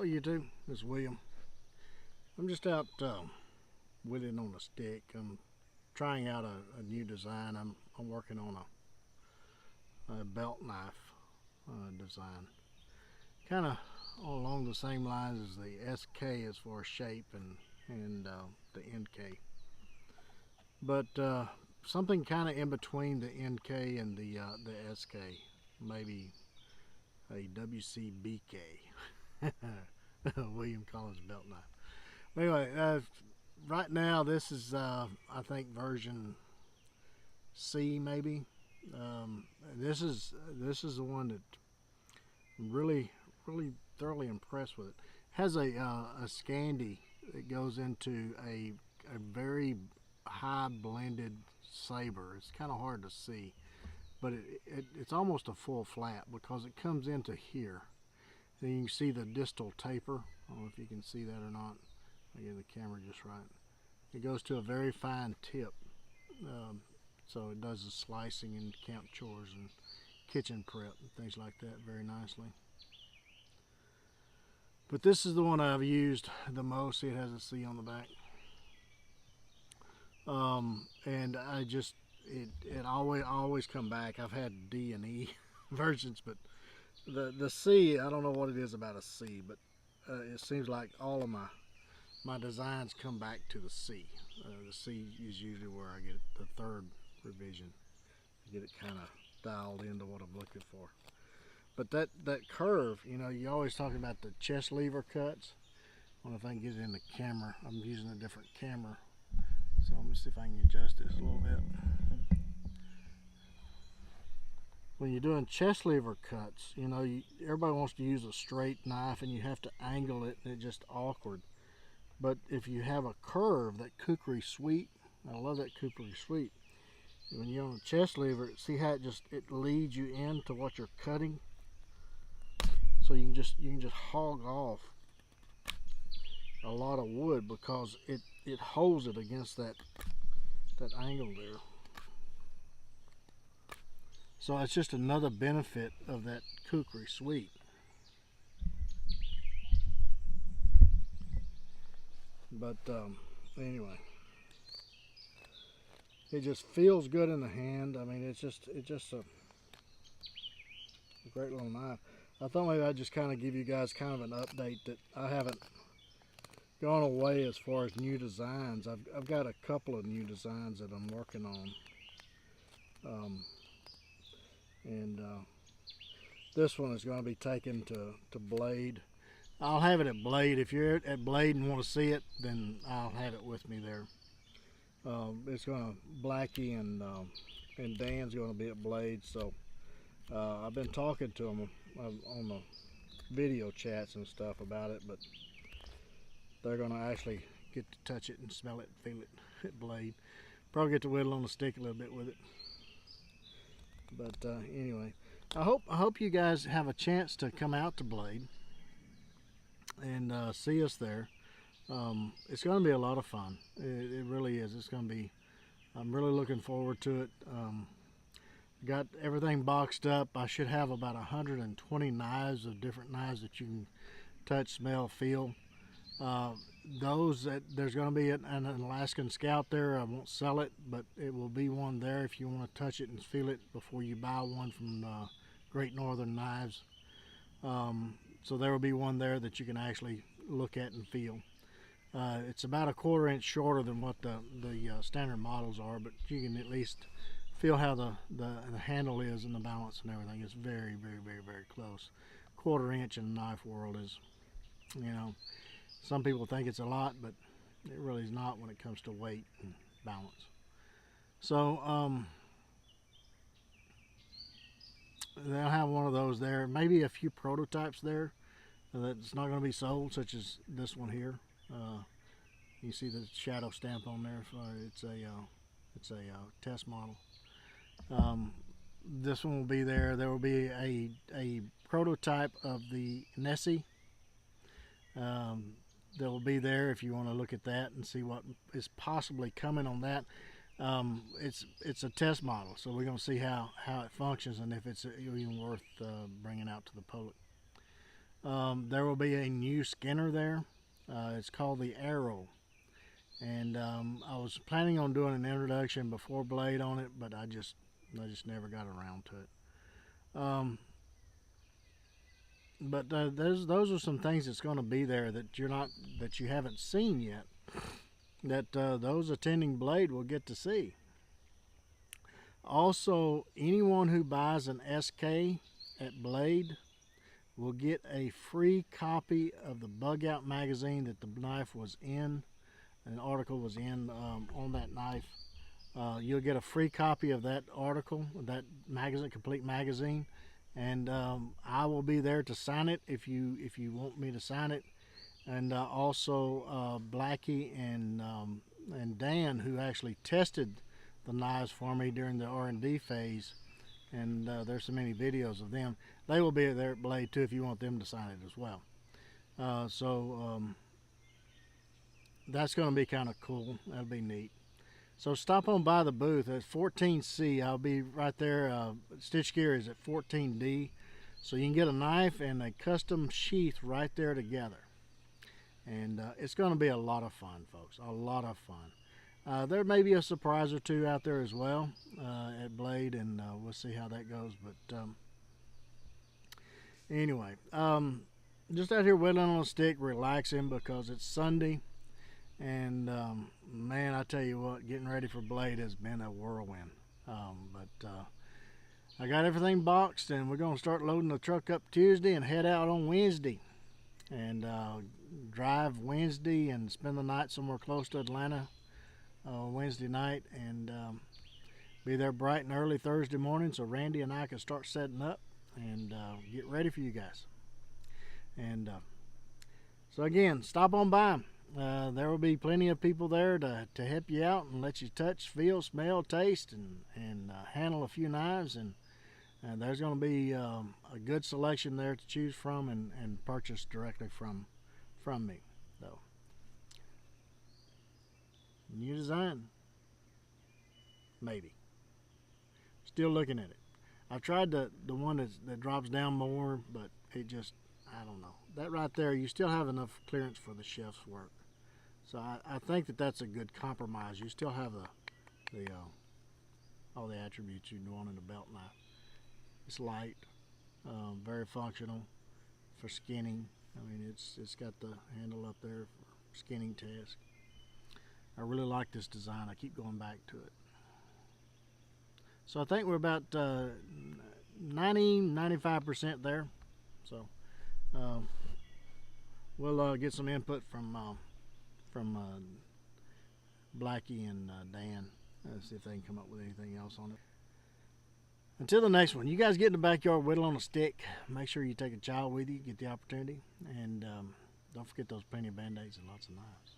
Hello YouTube, it's William. I'm just out whittling on a stick. I'm trying out a new design. I'm working on a belt knife design. Kind of along the same lines as the SK as far as shape and the NK. But something kind of in between the NK and the SK. Maybe a WCBK. William Collins belt knife. Anyway, right now this is I think version C maybe. This is the one that I'm really thoroughly impressed with. It has a Scandi that goes into a very high blended saber. It's kind of hard to see, but it's almost a full flat because it comes into here. Then you can see the distal taper. I don't know if you can see that or not. I get the camera just right. It goes to a very fine tip. So it does the slicing and camp chores and kitchen prep and things like that very nicely. But this is the one I've used the most. See, it has a C on the back. And I just, it always come back. I've had D and E versions, but the C, I don't know what it is about a C, but it seems like all of my designs come back to the C. The C is usually where I get the third revision to get it kind of dialed into what I'm looking for. But that curve, you know, you always talk about the chest lever cuts. I don't know if I can get it in the camera. I'm using a different camera, so let me see if I can adjust this a little bit. When you're doing chest lever cuts, you know, everybody wants to use a straight knife and you have to angle it and it's just awkward. But if you have a curve, that kukri sweep, I love that kukri sweep. When you're on a chest lever, see how it leads you into what you're cutting? So you can just hog off a lot of wood because it holds it against that angle there. So it's just another benefit of that kukri sweep. But anyway, it just feels good in the hand. I mean, it's just a great little knife. I thought maybe I'd just kind of give you guys kind of an update that I haven't gone away as far as new designs. I've got a couple of new designs that I'm working on. This one is going to be taken to Blade. I'll have it at Blade. If you're at Blade and want to see it, then I'll have it with me there. It's going to Blackie and Dan's going to be at Blade. So I've been talking to them on the video chats and stuff about it, but they're going to actually get to touch it and smell it and feel it at Blade. Probably get to whittle on the stick a little bit with it. But anyway, I hope you guys have a chance to come out to Blade and see us there. It's going to be a lot of fun. It really is. It's going to be. I'm really looking forward to it. Got everything boxed up. I should have about 120 knives of different knives that you can touch, smell, feel. There's going to be an Alaskan Scout there. I won't sell it, but it will be one there if you want to touch it and feel it before you buy one from Great Northern Knives. So there will be one there that you can actually look at and feel. It's about a 1/4 inch shorter than what the standard models are, but you can at least feel how the handle is and the balance and everything. It's very close. 1/4 inch in the knife world is, you know, some people think it's a lot, but it really is not when it comes to weight and balance. So they'll have one of those there, maybe a few prototypes there that's not going to be sold, such as this one here. You see the shadow stamp on there. It's a test model. This one will be there. There will be a prototype of the Nessie. That will be there if you want to look at that and see what is possibly coming on that. It's a test model, so we're going to see how it functions and if it's even worth bringing out to the public. There will be a new Skinner there. It's called the Arrow. And I was planning on doing an introduction before Blade on it, but I just never got around to it. But those are some things that's going to be there that you haven't seen yet, that those attending Blade will get to see. Also, anyone who buys an SK at Blade will get a free copy of the Bug Out magazine that the knife was in. An article was in on that knife. You'll get a free copy of that article, that magazine, complete magazine, and I will be there to sign it if you want me to sign it. And also Blackie and Dan, who actually tested the knives for me during the R&D phase, and there's so many videos of them. They will be there at Blade too if you want them to sign it as well. That's going to be kind of cool. That'll be neat. So stop on by the booth at 14C. I'll be right there. Stitch Gear is at 14D. So you can get a knife and a custom sheath right there together. And it's going to be a lot of fun, folks. A lot of fun. There may be a surprise or two out there as well at Blade, and we'll see how that goes. But anyway, just out here whittling on a stick, relaxing because it's Sunday. And man, I tell you what, getting ready for Blade has been a whirlwind. I got everything boxed, and we're going to start loading the truck up Tuesday and head out on Wednesday. And drive Wednesday and spend the night somewhere close to Atlanta Wednesday night, and be there bright and early Thursday morning so Randy and I can start setting up and get ready for you guys. And so again, stop on by. There will be plenty of people there to help you out and let you touch, feel, smell, taste, and handle a few knives. And there's going to be a good selection there to choose from and purchase directly from me. So, new design, maybe. Still looking at it. I've tried the one that drops down more, but it just, I don't know. That right there, you still have enough clearance for the chef's work. So I think that's a good compromise. You still have all the attributes you'd want in a belt knife. It's light, very functional for skinning. I mean, it's got the handle up there for skinning task. I really like this design. I keep going back to it. So I think we're about 95% there. So we'll get some input from Blackie and Dan. See if they can come up with anything else on it. Until the next one, you guys get in the backyard, whittle on a stick. Make sure you take a child with you, get the opportunity. And don't forget those plenty of Band-Aids and lots of knives.